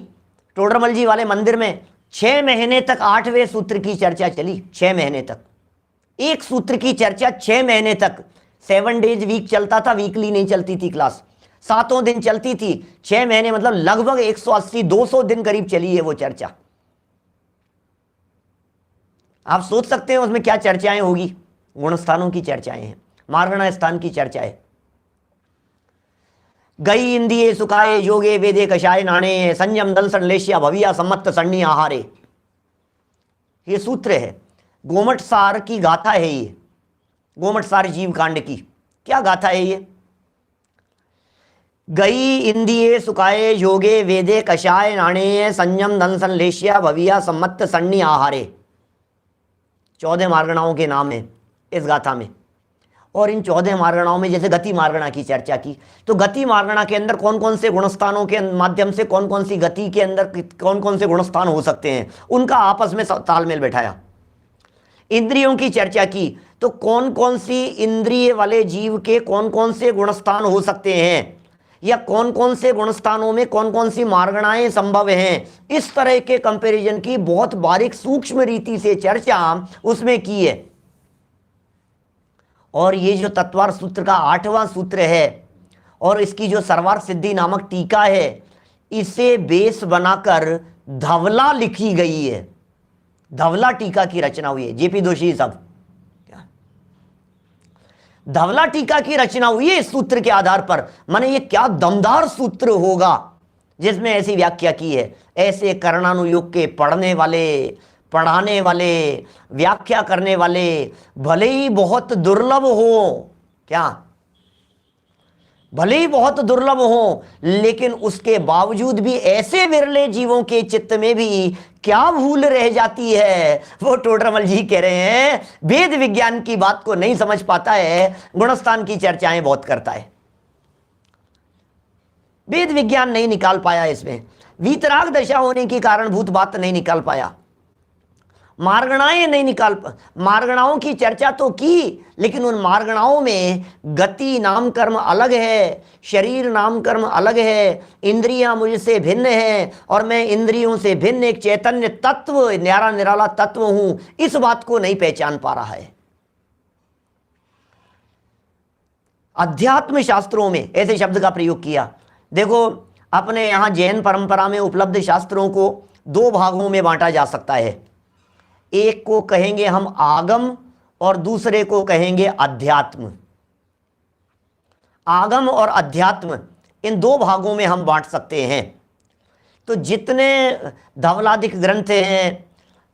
टोडरमल जी वाले मंदिर में, 6 महीने तक 8वें सूत्र की चर्चा चली। 6 महीने तक एक सूत्र की चर्चा, 6 महीने तक। 7 डेज वीक चलता था, वीकली नहीं चलती थी क्लास, 7 दिन चलती थी। 6 महीने मतलब लगभग 180-200 दिन करीब चली है वो चर्चा। आप सोच सकते हैं उसमें क्या चर्चाएं होगी। गुणस्थानों की चर्चाएं हैं, मार्गणा स्थान की चर्चाएं। गई इंदिये सुखाए योगे वेदे कषाय नाणे संयम दल संलेश्या भविया सम्मत सन्नी आहारे, ये सूत्र है। गोमट सार की गाथा है ये, गोमट सार जीव कांड की क्या गाथा है ये? गई इंदिये सुखाए योगे वेदे कषाय नाणे संयम दल संलेश्या भविया सम्मत सन्नी आहारे, 14 मार्गणाओं के नाम है इस गाथा में। और इन 14 मार्गणाओं में जैसे गति मार्गणा की चर्चा की, तो गति मार्गणा के अंदर कौन कौन से गुणस्थानों के माध्यम से कौन कौन सी गति के अंदर कौन कौन से गुणस्थान हो सकते हैं, उनका आपस में तालमेल बैठाया। इंद्रियों की चर्चा की, तो कौन कौन सी इंद्रिय वाले जीव के कौन कौन से गुणस्थान हो सकते हैं, या कौन कौन से गुणस्थानों में कौन कौन सी मार्गणाएं संभव हैं, इस तरह के कंपैरिजन की बहुत बारीक सूक्ष्म रीति से चर्चा उसमें की है। और ये जो तत्वार्थ सूत्र का 8वां सूत्र है और इसकी जो सर्वार्थ सिद्धि नामक टीका है, इसे बेस बनाकर धवला लिखी गई है, धवला टीका की रचना हुई है। जेपी दोषी साहब, धवला टीका की रचना हुई है इस सूत्र के आधार पर। माने ये क्या दमदार सूत्र होगा जिसमें ऐसी व्याख्या की है। ऐसे कर्णानुयोग के पढ़ने वाले, पढ़ाने वाले, व्याख्या करने वाले भले ही बहुत दुर्लभ हो, क्या भले ही बहुत दुर्लभ हो, लेकिन उसके बावजूद भी ऐसे विरले जीवों के चित्त में भी क्या भूल रह जाती है। वो टोडरमल जी कह रहे हैं वेद विज्ञान की बात को नहीं समझ पाता है, गुणस्थान की चर्चाएं बहुत करता है। वेद विज्ञान नहीं निकाल पाया, इसमें वीतराग दशा होने के कारणभूत बात नहीं निकाल पाया, मार्गणाएं नहीं निकाल, मार्गणाओं की चर्चा तो की, लेकिन उन मार्गणाओं में गति नाम कर्म अलग है, शरीर नाम कर्म अलग है, इंद्रियां मुझसे भिन्न है और मैं इंद्रियों से भिन्न एक चैतन्य तत्व, न्यारा निराला तत्व हूं, इस बात को नहीं पहचान पा रहा है। अध्यात्म शास्त्रों में ऐसे शब्द का प्रयोग किया। देखो, अपने यहां जैन परंपरा में उपलब्ध शास्त्रों को 2 भागों में बांटा जा सकता है। एक को कहेंगे हम आगम और दूसरे को कहेंगे अध्यात्म। आगम और अध्यात्म, इन 2 भागों में हम बांट सकते हैं। तो जितने धवलादिक ग्रंथ हैं,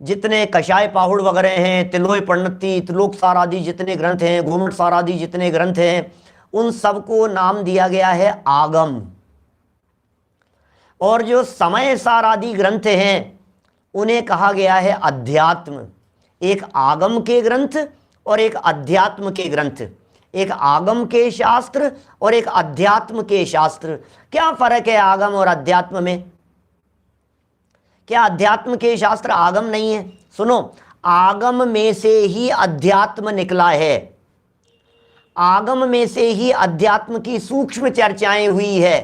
जितने कषाय पाहुड़ वगैरह हैं, तिलोय पंडिती, त्रिलोक सार आदि जितने ग्रंथ हैं, घूमट सार आदि जितने ग्रंथ हैं, उन सबको नाम दिया गया है आगम। और जो समय सार आदि ग्रंथ हैं उन्हें कहा गया है अध्यात्म। एक आगम के ग्रंथ और एक अध्यात्म के ग्रंथ, एक आगम के शास्त्र और एक अध्यात्म के शास्त्र। क्या फर्क है आगम और अध्यात्म में? क्या अध्यात्म के शास्त्र आगम नहीं है? सुनो, आगम में से ही अध्यात्म निकला है, आगम में से ही अध्यात्म की सूक्ष्म चर्चाएं हुई है।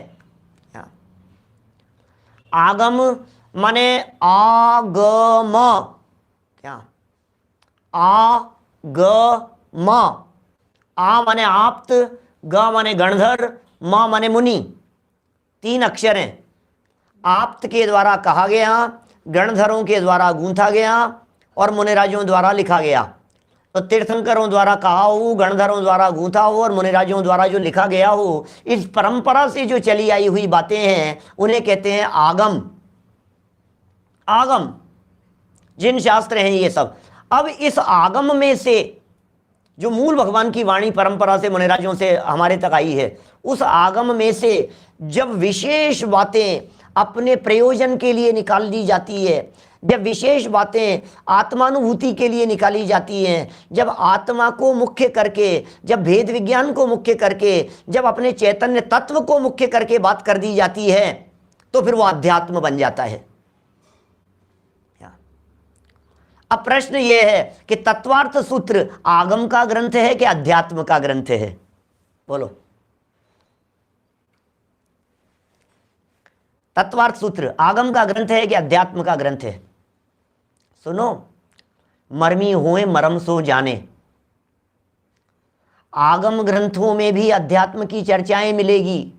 आगम माने आगम, क्या आगम, आ माने आप्त, ग माने गणधर, म माने मुनि, 3 अक्षर हैं। आप्त के द्वारा कहा गया, गणधरों के द्वारा गूंथा गया और मुनिराजों द्वारा लिखा गया। तो तीर्थंकरों द्वारा कहा हो, गणधरों द्वारा गूंथा हो और मुनिराजों द्वारा जो लिखा गया हो, इस परंपरा से जो चली आई हुई बातें हैं उन्हें कहते हैं आगम। आगम जिन शास्त्र हैं ये सब। अब इस आगम में से जो मूल भगवान की वाणी परंपरा से मुनिराजों से हमारे तक आई है, उस आगम में से जब विशेष बातें अपने प्रयोजन के लिए निकाल दी जाती है, जब विशेष बातें आत्मानुभूति के लिए निकाली जाती हैं, जब आत्मा को मुख्य करके, जब भेद विज्ञान को मुख्य करके, जब अपने चैतन्य तत्व को मुख्य करके बात कर दी जाती है, तो फिर वो अध्यात्म बन जाता है। अब प्रश्न यह है कि तत्वार्थ सूत्र आगम का ग्रंथ है कि अध्यात्म का ग्रंथ है? बोलो। तत्वार्थ सूत्र आगम का ग्रंथ है कि अध्यात्म का ग्रंथ है? सुनो, मर्मी हुए मरम सो जाने। आगम ग्रंथों में भी अध्यात्म की चर्चाएं मिलेगी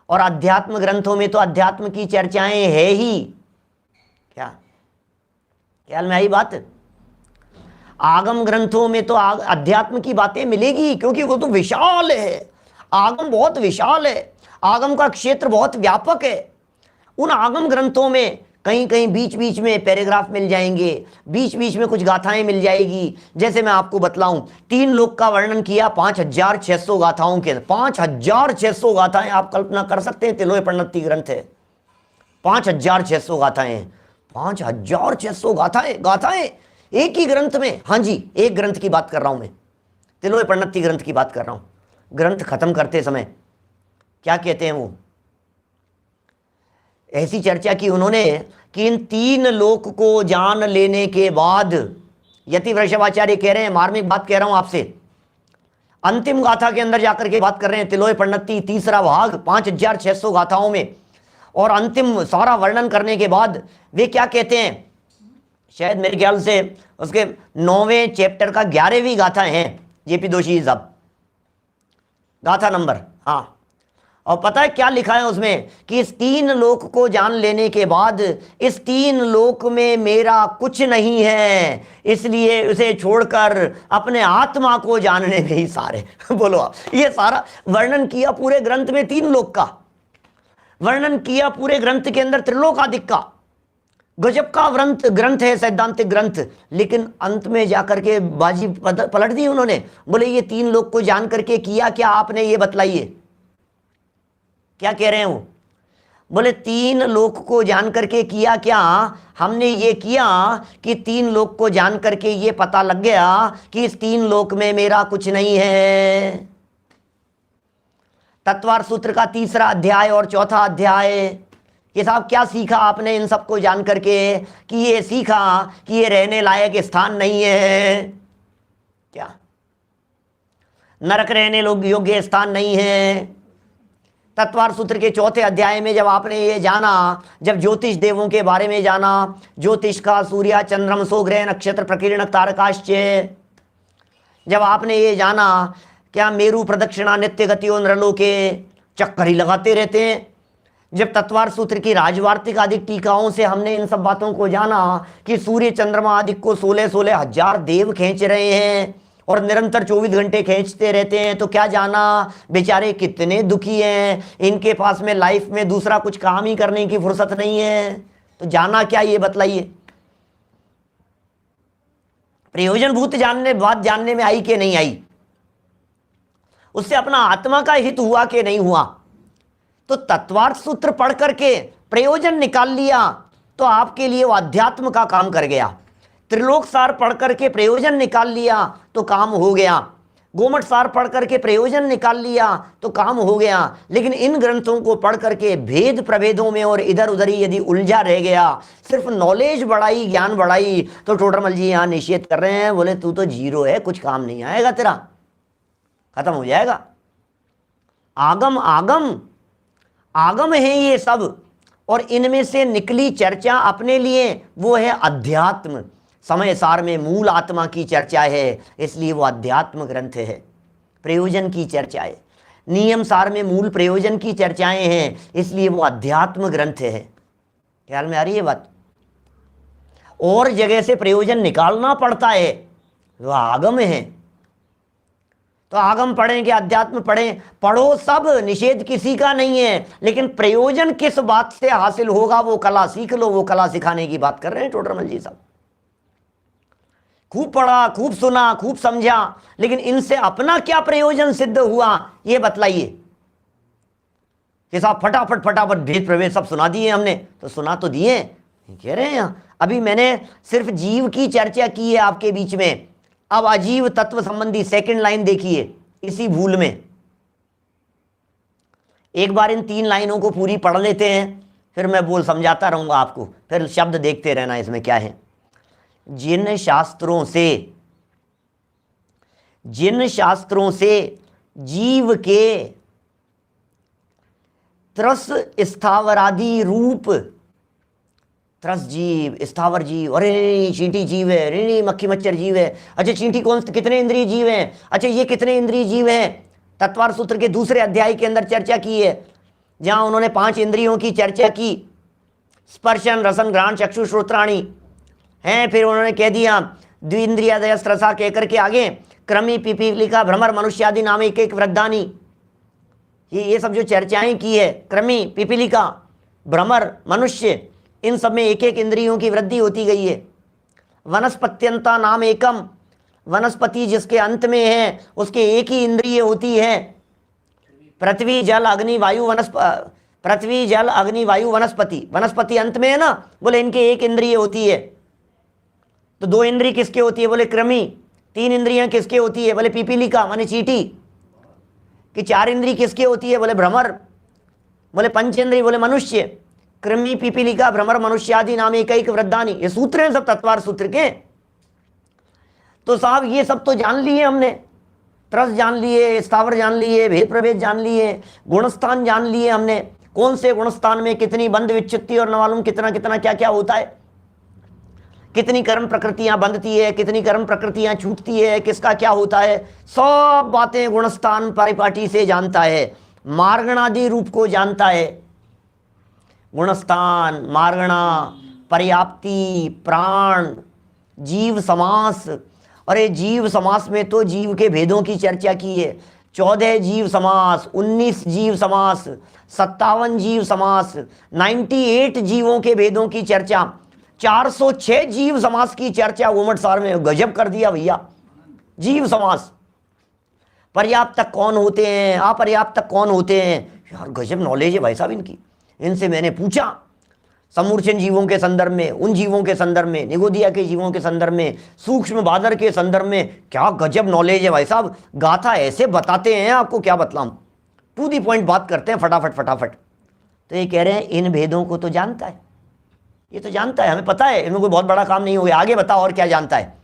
और अध्यात्म ग्रंथों में तो अध्यात्म की चर्चाएं है ही। क्या ख्याल में आई बात? आगम ग्रंथों में तो अध्यात्म की बातें मिलेगी, क्योंकि वो तो विशाल है, आगम बहुत विशाल है, आगम का क्षेत्र बहुत व्यापक है। उन आगम ग्रंथों में कहीं कहीं बीच बीच में पैराग्राफ मिल जाएंगे, बीच बीच में कुछ गाथाएं मिल जाएगी। जैसे मैं आपको बतलाऊं, 3 लोक का वर्णन किया 5600 गाथाओं के, 5600 गाथाएं। आप कल्पना कर सकते हैं, तिलोय पंडिती ग्रंथ है, 5600 गाथाएं, 5600 गाथाएं, गाथाएं एक ही ग्रंथ में। हाँ जी, एक ग्रंथ की बात कर रहा हूं मैं, तिलोय पंडिती ग्रंथ की बात कर रहा हूं। ग्रंथ खत्म करते समय क्या कहते हैं वो, ऐसी चर्चा की उन्होंने कि इन 3 लोक को जान लेने के बाद यति वृषभाचार्य कह रहे हैं, मार्मिक बात कह रहा हूं आपसे, अंतिम गाथा के अंदर जाकर के बात कर रहे हैं, तिलोय प्रणति तीसरा भाग 5600 गाथाओं में, और अंतिम सारा वर्णन करने के बाद वे क्या कहते हैं, शायद मेरे ख्याल से उसके 9वें चैप्टर का 11वीं गाथा है जेपी दोषी साहब, गाथा नंबर, हाँ। और पता है क्या लिखा है उसमें, कि इस 3 लोक को जान लेने के बाद इस 3 लोक में मेरा कुछ नहीं है, इसलिए उसे छोड़कर अपने आत्मा को जानने में ही सारे बोलो आप, ये सारा वर्णन किया पूरे ग्रंथ में, 3 लोक का वर्णन किया पूरे ग्रंथ के अंदर, त्रिलोकादिक का गजब का ग्रंथ है, सैद्धांतिक ग्रंथ। लेकिन अंत में जाकर के बाजी पलट दी उन्होंने, बोले ये 3 लोक को जान करके किया क्या आपने, ये बतलाइए। क्या कह रहे हैं वो, बोले 3 लोक को जान करके किया क्या, हमने ये किया कि 3 लोक को जान करके ये पता लग गया कि इस 3 लोक में मेरा कुछ नहीं है। तत्वार्थ सूत्र का 3रा अध्याय और 4था अध्याय, ये साहब क्या सीखा आपने इन सबको जान करके, कि ये सीखा कि ये रहने लायक स्थान नहीं है, क्या नरक रहने योग्य स्थान नहीं है। तत्वार्थ सूत्र के 4थे अध्याय में जब आपने ये जाना, जब ज्योतिष देवों के बारे में जाना, ज्योतिष का सूर्य चंद्रम सो ग्रह नक्षत्र प्रकीर्ण तारकाश्च, जब आपने ये जाना क्या मेरु प्रदक्षिणा नित्य गतियों नृलोके चक्कर ही लगाते रहते हैं, जब तत्वार्थ सूत्र की राजवार्तिक आदि टीकाओं से हमने इन सब बातों को जाना कि सूर्य चंद्रमा आदि को 16-16 हजार देव खींच रहे हैं और निरंतर 24 घंटे खींचते रहते हैं, तो क्या जाना बेचारे कितने दुखी हैं, इनके पास में लाइफ में दूसरा कुछ काम ही करने की फुर्सत नहीं है, तो जाना क्या ये बतलाइए। प्रयोजनभूत बात जानने में आई कि नहीं आई, उससे अपना आत्मा का हित हुआ कि नहीं हुआ। तो तत्वार्थ सूत्र पढ़ करके प्रयोजन निकाल लिया तो आपके लिए वो अध्यात्म का काम कर गया। त्रिलोक सार पढ़ करके प्रयोजन निकाल लिया तो काम हो गया। गोमठ सार पढ़ करके प्रयोजन निकाल लिया तो काम हो गया। लेकिन इन ग्रंथों को पढ़ करके भेद प्रभेदों में और इधर उधर ही यदि उलझा रह गया, सिर्फ नॉलेज बढ़ाई, ज्ञान बढ़ाई, तो टोडरमल जी यहाँ निषेध कर रहे हैं, बोले तू तो जीरो है, कुछ काम नहीं आएगा तेरा, खत्म हो जाएगा। आगम आगम आगम है ये सब, और इनमें से निकली चर्चा अपने लिए वो है अध्यात्म। समय सार में मूल आत्मा की चर्चा है, इसलिए वो अध्यात्म ग्रंथ है। प्रयोजन की चर्चाएं, नियम सार में मूल प्रयोजन की चर्चाएं हैं, इसलिए वो अध्यात्म ग्रंथ है। ख्याल में आ रही है बात। और जगह से प्रयोजन निकालना पड़ता है, वो आगम है। तो आगम पढ़ें कि अध्यात्म पढ़ें, पढ़ो सब, निषेध किसी का नहीं है, लेकिन प्रयोजन किस बात से हासिल होगा वो कला सीख लो। वो कला सिखाने की बात कर रहे हैं टोडरमल जी साहब। खूब पढ़ा, खूब सुना, खूब समझा, लेकिन इनसे अपना क्या प्रयोजन सिद्ध हुआ ये बतलाइए। कि साहब फटाफट फटाफट भेद प्रवेश सब सुना दिए हमने, तो सुना तो दिए, कह रहे हैं यहाँ। अभी मैंने सिर्फ जीव की चर्चा की है आपके बीच में, अब अजीव तत्व संबंधी सेकंड लाइन देखिए इसी भूल में। एक बार इन 3 लाइनों को पूरी पढ़ लेते हैं, फिर मैं बोल समझाता रहूंगा आपको, फिर शब्द देखते रहना इसमें क्या है। जिन शास्त्रों से जीव के त्रस स्थावरादि रूप, त्रस जीव, स्थावर जीव, अरे चींटी जीव है, अरे मक्खी मच्छर जीव है, अच्छा चींटी कौन, कितने इंद्रिय जीव हैं, अच्छा ये कितने इंद्रिय जीव हैं। तत्वार्थ सूत्र के 2रे अध्याय के अंदर चर्चा की है, जहां उन्होंने 5 इंद्रियों की चर्चा की, स्पर्शन रसन घ्राण चक्षु श्रोत्राणी हैं। फिर उन्होंने कह दिया द्विंद्रियादयस्त्रसा कह करके आगे क्रमी पिपीलिका भ्रमर मनुष्यादि नाम एक वृद्धानी, ये सब जो चर्चाएं की है, क्रमी पिपीलिका भ्रमर मनुष्य, इन सब में एक एक इंद्रियों की वृद्धि होती गई है। वनस्पत्यंता नाम एकम, वनस्पति जिसके अंत में है उसके एक ही इंद्रिय होती है। पृथ्वी जल अग्नि वायु वनस्पति, वनस्पति अंत में है ना, बोले इनके एक इंद्रिय होती है। तो 2 इंद्रिय किसके होती है, बोले क्रमी। 3 इंद्रियां किसके होती है, बोले पिपीलिका माने चींटी। कि 4 इंद्रिय किसके होती है, बोले भ्रमर, बोले पंचेंद्रिय, बोले मनुष्य। कृमि पिपीलिका भ्रमर मनुष्यादि नाम एक वृद्धानी, ये सूत्र हैं सब तत्वार्थ सूत्र के। तो साहब ये सब तो जान लिए हमने, त्रस जान लिए, स्थावर जान लिए, भेद प्रभेद जान लिए, गुणस्थान जान लिए हमने, कौन से गुणस्थान में कितनी बंध विच्छित्ति और न मालूम कितना कितना क्या क्या होता है, कितनी कर्म प्रकृतियां बंधती है, कितनी कर्म प्रकृतियां छूटती है, किसका क्या होता है, सब बातें गुणस्थान परिपाटी से जानता है, मार्गणादि रूप को जानता है। गुणस्थान, मार्गणा, पर्याप्ति, प्राण, जीव समास। अरे जीव समास में तो जीव के भेदों की चर्चा की है। 14 जीव समास, 19 जीव समास, 57 जीव समास, 98 जीवों के भेदों की चर्चा, 406 जीव समास की चर्चा उमटसार में। गजब कर दिया भैया। जीव समास, पर्याप्तक कौन होते हैं, अपर्याप्तक कौन होते हैं, यार गजब नॉलेज है भाई साहब इनकी। इनसे मैंने पूछा समूर्छन जीवों के संदर्भ में, उन जीवों के संदर्भ में, निगोदिया के जीवों के संदर्भ में, सूक्ष्म बादर के संदर्भ में, क्या गजब नॉलेज है भाई साहब। गाथा ऐसे बताते हैं, आपको क्या बतलाऊं, टू दी पॉइंट बात करते हैं फटाफट फटाफट। तो ये कह रहे हैं इन भेदों को तो जानता है, ये तो जानता है, हमें पता है, इनमें कोई बहुत बड़ा काम नहीं हो गया। आगे बताओ और क्या जानता है।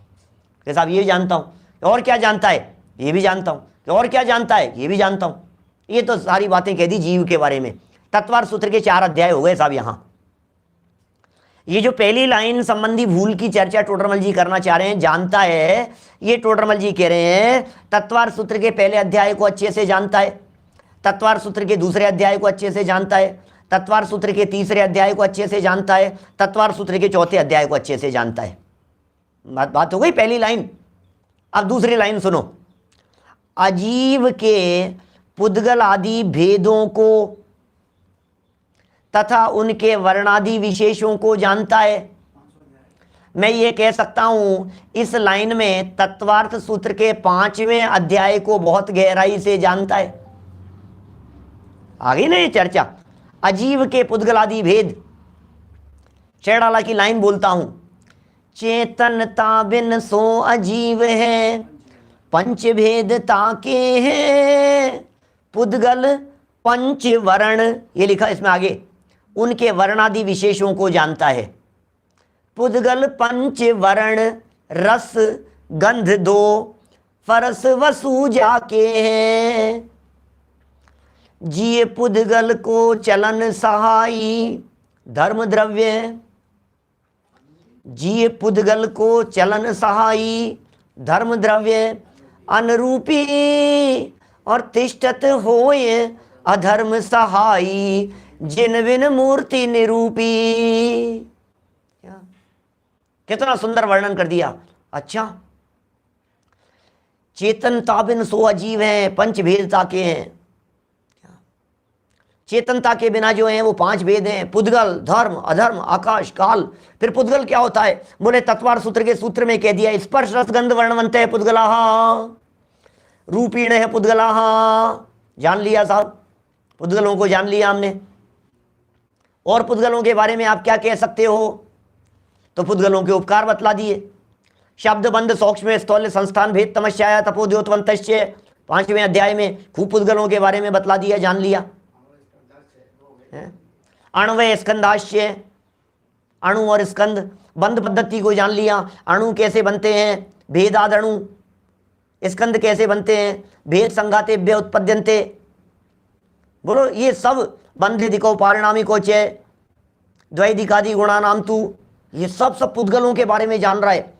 कि साहब ये जानता हूँ, और क्या जानता है, ये भी जानता हूँ, और क्या जानता है, ये भी जानता हूँ। ये तो सारी बातें कह दी जीव के बारे में। तत्वार्थ सूत्र के 4 अध्याय हो गए साहब। यहाँ ये जो पहली लाइन संबंधी भूल की चर्चा टोडरमल जी करना चाह रहे हैं, जानता है, ये टोडरमल जी कह रहे हैं तत्वार्थ सूत्र के पहले अध्याय को अच्छे से जानता है, तत्वार्थ सूत्र के दूसरे अध्याय को अच्छे से जानता है, तत्वार्थ सूत्र के तीसरे अध्याय को अच्छे से जानता है, तत्वार्थ सूत्र के चौथे अध्याय को अच्छे से जानता है। बात हो गई पहली लाइन। अब दूसरी लाइन सुनो। अजीव के पुद्गल आदि भेदों को तथा उनके वर्णादि विशेषों को जानता है। मैं ये कह सकता हूं इस लाइन में तत्वार्थ सूत्र के 5वें अध्याय को बहुत गहराई से जानता है। आ गई ना ये चर्चा। अजीव के पुद्गलादि भेद, चेड़ाला की लाइन बोलता हूं। चेतनता बिन सो अजीव है, पंच भेद ताके हैं, पुद्गल पंच वर्ण, ये लिखा इसमें आगे, उनके वर्णादि विशेषों को जानता है। पुद्गल पंच वर्ण, रस गंध दो, फरस वसु जाके हैं। जिये पुद्गल को चलन सहाई धर्म द्रव्य, जिये पुद्गल को चलन सहाई धर्म द्रव्य, अनुरूपी और तिष्ठत होय अधर्म सहाई, जिन बिन मूर्ति निरूपी। कितना सुंदर वर्णन कर दिया। अच्छा, चेतनता बिन सो अजीव है, पंच भेदता के हैं। चेतनता के बिना जो है वो 5 भेद हैं, पुद्गल, धर्म, अधर्म, आकाश, काल। फिर पुद्गल क्या होता है, बोले तत्वार्थ सूत्र के सूत्र में कह दिया, स्पर्श रसगंध वर्णवंत है पुद्गलाहा, रूपीण है पुद्गलाहा। जान लिया साहब, पुद्गलों को जान लिया हमने। और पुद्गलों के बारे में आप क्या कह सकते हो, तो पुद्गलों के उपकार बतला दिए। शब्द बंध सौक्ष्म स्थौल्य संस्थान भेद तमस्या तपोद्योतवंतश्च 5वें अध्याय में खूब पुद्गलों के बारे में बतला दिया, जान लिया। अण्वय स्कंदाश्य, अणु और स्कंद, बंध पद्धति को जान लिया। अणु कैसे बनते हैं, भेदाद अणु, स्कंद कैसे बनते हैं, भेद संघातेभ्य उत्पद्यन्ते। बोलो ये सब बंधिदिको पारिणामिको च द्वैधिकादि गुणानाम तु, ये सब पुद्गलों के बारे में जान रहा है।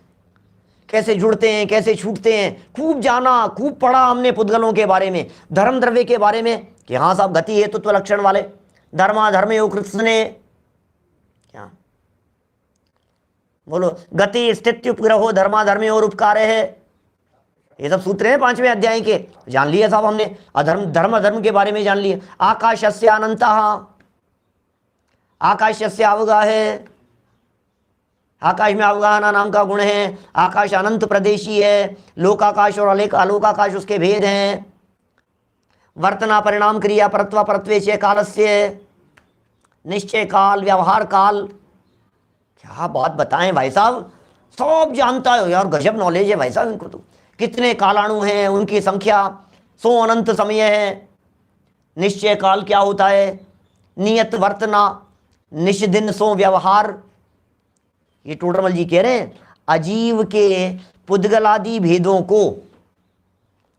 कैसे जुड़ते हैं, कैसे छूटते हैं, खूब जाना, खूब पढ़ा हमने पुद्गलों के बारे में। धर्म द्रव्य के बारे में कि हाँ साहब गति हेतुत्व लक्षण वाले, धर्मा धर्मयो कृत्स्ने, क्या बोलो, गति स्थिति उपग्रहो धर्मा धर्मे और उपकार है, ये सब सूत्र हैं 5वें अध्याय के, जान लिया साहब हमने। अधर्म धर्म अधर्म के बारे में जान लिया। आकाशस्य अनंतः, आकाशस्य अवगा है, आकाश में अवगाहना नाम का गुण है। आकाश अनंत प्रदेशी है, लोकाकाश और अलोकाकाश उसके भेद हैं। वर्तना परिणाम क्रिया परत्वा परत्वेश कालस्य, निश्चय काल, व्यवहार काल। क्या बात बताएं भाई साहब, सब जानता है यार, गजब नॉलेज है भाई साहब इनको तो। कितने कालाणु हैं, उनकी संख्या 100 अनंत समय है। निश्चय काल क्या होता है, नियत वर्तना, निष्दिन सो व्यवहार। ये टोडरमल जी कह रहे हैं अजीव के पुद्गलादि भेदों को,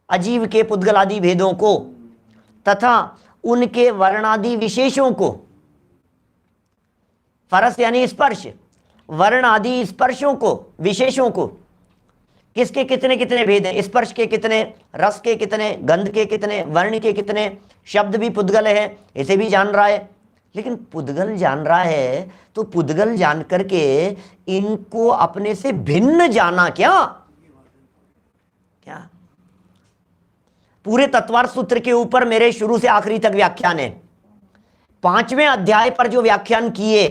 अजीव के पुद्गलादि भेदों को तथा उनके वर्णादि विशेषों को, फरस यानी स्पर्श, वर्ण आदि स्पर्शों को, विशेषों को, किसके कितने कितने भेद हैं, स्पर्श के कितने, रस के कितने, गंध के कितने, वर्ण के कितने, शब्द भी पुद्गल है, इसे भी जान रहा है। लेकिन पुद्गल जान रहा है तो पुद्गल जान करके इनको अपने से भिन्न जाना क्या? क्या? पूरे तत्वार्थ सूत्र के ऊपर मेरे शुरू से आखिरी तक व्याख्यान है। 5वें अध्याय पर जो व्याख्यान किए,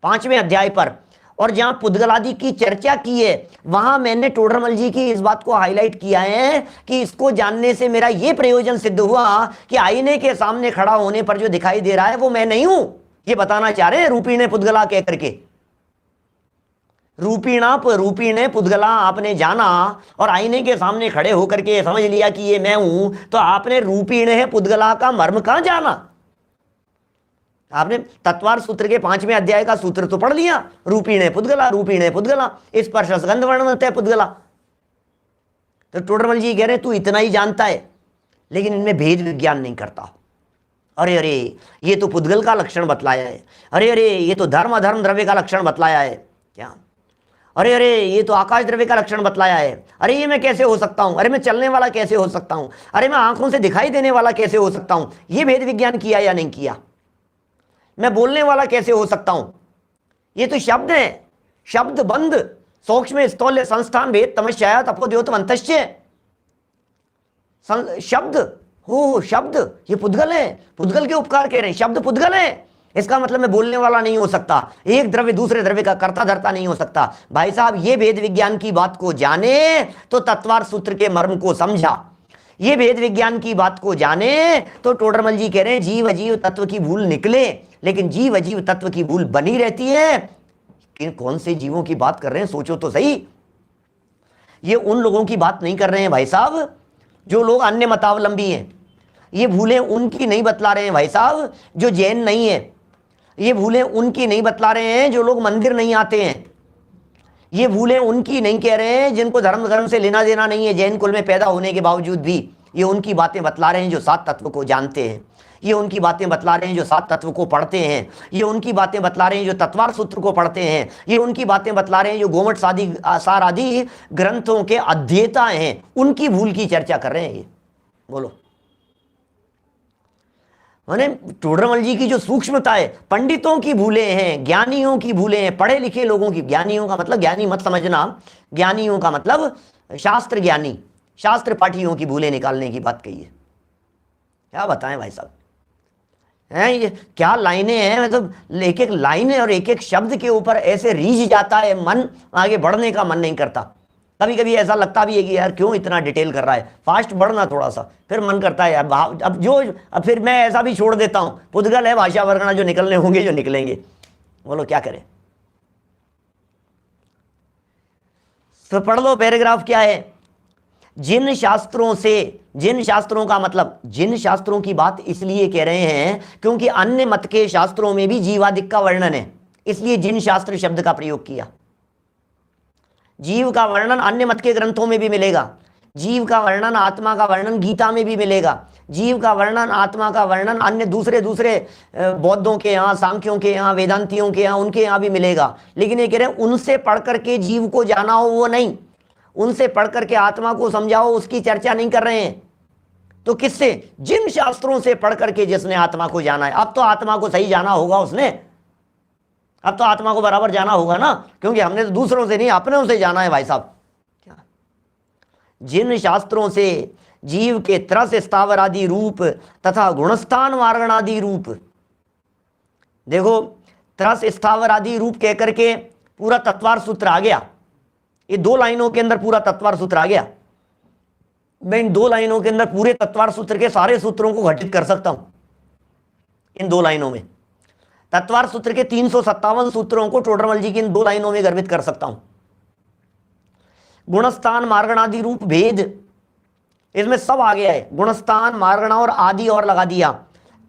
5वें अध्याय पर, और जहां पुद्गलादि की चर्चा की है, वहां मैंने टोडरमल जी की इस बात को हाईलाइट किया है कि इसको जानने से मेरा यह प्रयोजन सिद्ध हुआ कि आईने के सामने खड़ा होने पर जो दिखाई दे रहा है वो मैं नहीं हूं, ये बताना चाह रहे हैं रूपीणे पुद्गला कह करके। रूपीणे पुद्गला आपने जाना और आईने के सामने खड़े होकर के समझ लिया कि ये मैं हूं, तो आपने रूपीणे पुद्गला का मर्म कहां जाना? आपने तत्वार्थ सूत्र के 5वें अध्याय का सूत्र तो पढ़ लिया, रूपीणे पुद्गला, स्पर्श गंध वर्ण तय पुद्गला। तो टोडरमल जी कह रहे तू इतना ही जानता है लेकिन इनमें भेद विज्ञान नहीं करता। अरे अरे ये तो पुद्गल का लक्षण बतलाया है, अरे अरे ये तो धर्म अधर्म द्रव्य का लक्षण बतलाया है क्या, अरे अरे ये तो आकाश द्रव्य का लक्षण बतलाया है, अरे ये मैं कैसे हो सकता हूं, अरे मैं चलने वाला कैसे हो सकता हूं, अरे मैं आंखों से दिखाई देने वाला कैसे हो सकता हूं। ये भेद विज्ञान किया या नहीं किया? मैं बोलने वाला कैसे हो सकता हूं? ये तो शब्द है, शब्द बंद, सूक्ष्म स्थूल संस्थान भेद तमस्या तपोद्योतवंतश्च, शब्द हो, शब्द ये पुद्गल है, पुद्गल के उपकार कह रहे हैं, शब्द पुद्गल है। इसका मतलब मैं बोलने वाला नहीं हो सकता, एक द्रव्य दूसरे द्रव्य का कर्ता धर्ता नहीं हो सकता। भाई साहब ये भेद विज्ञान की बात को जाने तो तत्वार्थ सूत्र के मर्म को समझा, ये भेद विज्ञान की बात को जाने तो टोडरमल जी कह रहे हैं जीव अजीव तत्व की भूल निकले, लेकिन जीव अजीव तत्व की भूल बनी रहती है। कि कौन से जीवों की बात कर रहे हैं, सोचो तो सही। ये उन लोगों की बात नहीं कर रहे हैं भाई साहब जो लोग अन्य मतावलंबी हैं, ये भूलें उनकी नहीं बतला रहे हैं भाई साहब जो जैन नहीं है, ये भूलें उनकी नहीं बतला रहे हैं जो लोग मंदिर नहीं आते हैं, ये भूलें उनकी नहीं कह रहे हैं जिनको धर्म से लेना देना नहीं है जैन कुल में पैदा होने के बावजूद भी। ये उनकी बातें बतला रहे हैं जो 7 तत्व को जानते हैं, ये उनकी बातें बतला रहे हैं जो 7 तत्व को पढ़ते हैं, ये उनकी बातें बतला रहे हैं जो तत्वार्थ सूत्र को पढ़ते हैं, ये उनकी बातें बतला रहे हैं जो गोमट सार आदि ग्रंथों के अध्येता हैं, उनकी भूल की चर्चा कर रहे हैं। ये बोलो मैंने टोडरमल जी की जो सूक्ष्मता है, पंडितों की भूलें हैं, ज्ञानियों की भूलें हैं, पढ़े लिखे लोगों की, ज्ञानियों का मतलब ज्ञानी मत समझना, ज्ञानियों का मतलब शास्त्र ज्ञानी, शास्त्र पाठियों की भूलें निकालने की बात कही है। क्या बताएं भाई साहब, हैं ये क्या लाइनें हैं, मतलब एक एक लाइन और एक एक शब्द के ऊपर ऐसे रीझ जाता है मन, आगे बढ़ने का मन नहीं करता। कभी कभी ऐसा लगता भी है कि यार क्यों इतना डिटेल कर रहा है, फास्ट बढ़ना थोड़ा सा, फिर मन करता है यार अब फिर मैं ऐसा भी छोड़ देता हूं, पुद्गल है, भाषा वर्णना जो निकलने होंगे जो निकलेंगे, बोलो क्या करें। तो पढ़ लो पैराग्राफ क्या है। जिन शास्त्रों का मतलब, जिन शास्त्रों की बात इसलिए कह रहे हैं क्योंकि अन्य मत के शास्त्रों में भी जीवादिक का वर्णन है, इसलिए जिन शास्त्र शब्द का प्रयोग किया। जीव का वर्णन अन्य मत के ग्रंथों में भी मिलेगा, जीव का वर्णन, आत्मा का वर्णन गीता में भी मिलेगा, जीव का वर्णन, आत्मा का वर्णन अन्य दूसरे बौद्धों के यहाँ, सांख्यों के यहाँ, वेदांतियों के यहाँ, उनके यहाँ भी मिलेगा। लेकिन ये कह रहे हैं उनसे पढ़ करके जीव को जाना हो वो नहीं, उनसे पढ़ करके आत्मा को समझाओ उसकी चर्चा नहीं कर रहे हैं। तो किससे? जिन शास्त्रों से पढ़ करके जिसने आत्मा को जाना है। अब तो आत्मा को सही जाना होगा उसने, अब तो आत्मा को बराबर जाना होगा ना, क्योंकि हमने तो दूसरों से नहीं अपनों से जाना है भाई साहब। क्या? जिन शास्त्रों से जीव के त्रस स्थावर आदि रूप तथा गुणस्थान वारण आदि रूप, देखो त्रस स्थावर आदि रूप कह करके पूरा तत्वार्थ सूत्र आ गया। ये 2 लाइनों के अंदर पूरा तत्वार्थ सूत्र आ गया। मैं इन 2 लाइनों के अंदर पूरे तत्वार्थ सूत्र के सारे सूत्रों को घटित कर सकता हूं इन 2 लाइनों में। तत्वार्थ सूत्र के 357 सूत्रों को टोडरमल जी की इन 2 लाइनों में गर्भित कर सकता हूं। गुणस्थान मार्गणादि रूप भेद, इसमें सब आ गया है। गुणस्थान, मार्गणा और आदि और लगा दिया,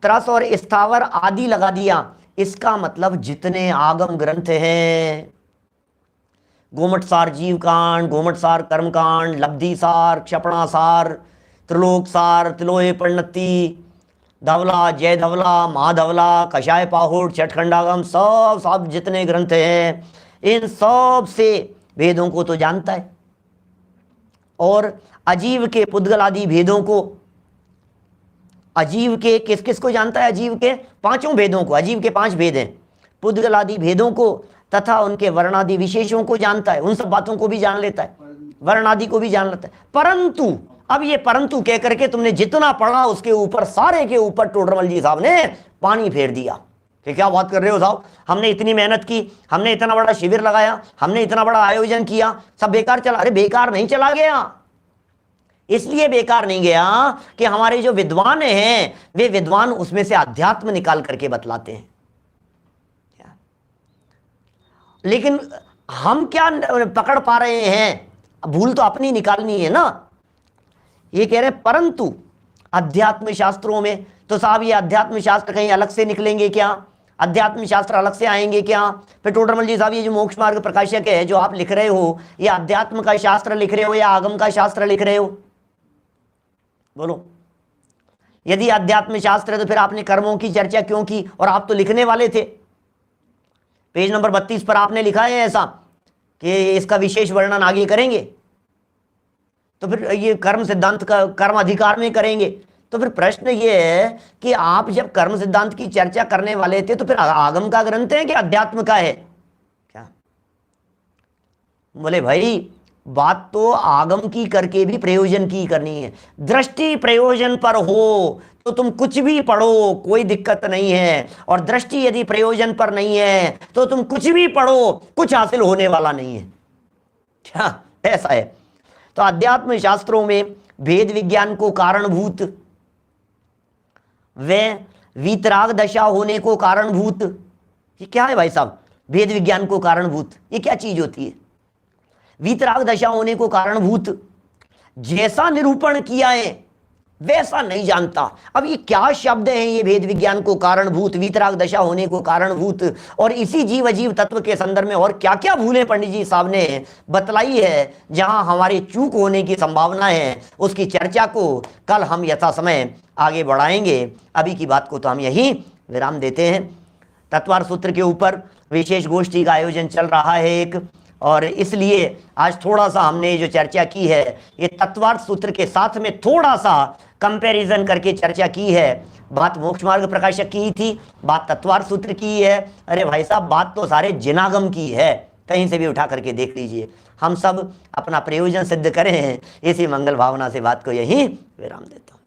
त्रस और स्थावर आदि लगा दिया। इसका मतलब जितने आगम ग्रंथ हैं गोमट सार जीव कांड, गोमट सार कर्म कांड, लब्धि सार, क्षपणा सार, त्रिलोक सार, तिलोहे परिणति, धवला, जय धवला, महाधवला, कषाय पाहुड़, छठखंडागम, सब जितने ग्रंथ हैं इन सब से भेदों को तो जानता है। और अजीव के पुद्गल आदि भेदों को, अजीव के किस किस को जानता है? अजीव के पांचों भेदों को, अजीव के 5 भेद हैं, पुद्गल आदि भेदों को तथा उनके वर्णादि विशेषों को जानता है, उन सब बातों को भी जान लेता है, वर्णादि को भी जान लेता है। परंतु अब ये परंतु कह करके तुमने जितना पढ़ा उसके ऊपर, सारे के ऊपर टोडरमल जी साहब ने पानी फेर दिया कि क्या बात कर रहे हो साहब, हमने इतनी मेहनत की, हमने इतना बड़ा शिविर लगाया, हमने इतना बड़ा आयोजन किया, सब बेकार चला। अरे बेकार नहीं चला गया, इसलिए बेकार नहीं गया कि हमारे जो विद्वान हैं वे विद्वान उसमें से अध्यात्म निकाल करके बतलाते हैं। लेकिन हम क्या पकड़ पा रहे हैं? भूल तो अपनी निकालनी है ना। ये कह रहे हैं परंतु अध्यात्म शास्त्रों में, तो साहब ये अध्यात्म शास्त्र कहीं अलग से निकलेंगे क्या? अध्यात्म शास्त्र अलग से आएंगे क्या? फिर टोडरमल जी साहब ये जो मोक्ष मार्ग प्रकाशक है जो आप लिख रहे हो, ये अध्यात्म का शास्त्र लिख रहे हो या आगम का शास्त्र लिख रहे हो? बोलो। यदि अध्यात्म शास्त्र है तो फिर आपने कर्मों की चर्चा क्यों की? और आप तो लिखने वाले थे। पेज नंबर 32 पर आपने लिखा है ऐसा कि इसका विशेष वर्णन आगे करेंगे, तो फिर ये कर्म सिद्धांत का कर्म अधिकार में करेंगे। तो फिर प्रश्न ये है कि आप जब कर्म सिद्धांत की चर्चा करने वाले थे तो फिर आगम का ग्रंथ है कि अध्यात्म का है क्या? बोले भाई बात तो आगम की करके भी प्रयोजन की करनी है। दृष्टि प्रयोजन पर हो तो तुम कुछ भी पढ़ो, कोई दिक्कत नहीं है, और दृष्टि यदि प्रयोजन पर नहीं है तो तुम कुछ भी पढ़ो, कुछ हासिल होने वाला नहीं है। क्या ऐसा है? तो अध्यात्म शास्त्रों में भेद विज्ञान को कारणभूत, वे वीतराग दशा होने को कारणभूत, ये क्या है भाई साहब? भेद विज्ञान को कारणभूत ये क्या चीज होती है? वीतराग दशा होने को कारणभूत जैसा निरूपण किया है वैसा नहीं जानता। अब ये क्या शब्द हैं ये? भेद विज्ञान को कारणभूत, वीतराग दशा होने को कारणभूत, और इसी जीव अजीव तत्व के संदर्भ में और क्या क्या भूलें पंडित जी साहब ने बतलाई है, जहां हमारे चूक होने की संभावना है, उसकी चर्चा को कल हम यथा समय आगे बढ़ाएंगे। अभी की बात को तो हम यहीं विराम देते हैं। तत्वार्थ सूत्र के ऊपर विशेष गोष्ठी का आयोजन चल रहा है एक, और इसलिए आज थोड़ा सा हमने जो चर्चा की है ये तत्वार्थ सूत्र के साथ में थोड़ा सा कंपैरिजन करके चर्चा की है। बात मोक्ष मार्ग प्रकाशक की थी, बात तत्वार्थ सूत्र की है। अरे भाई साहब बात तो सारे जिनागम की है, कहीं से भी उठा करके देख लीजिए। हम सब अपना प्रयोजन सिद्ध करें, इसी मंगल भावना से बात को यहीं विराम देता हूँ।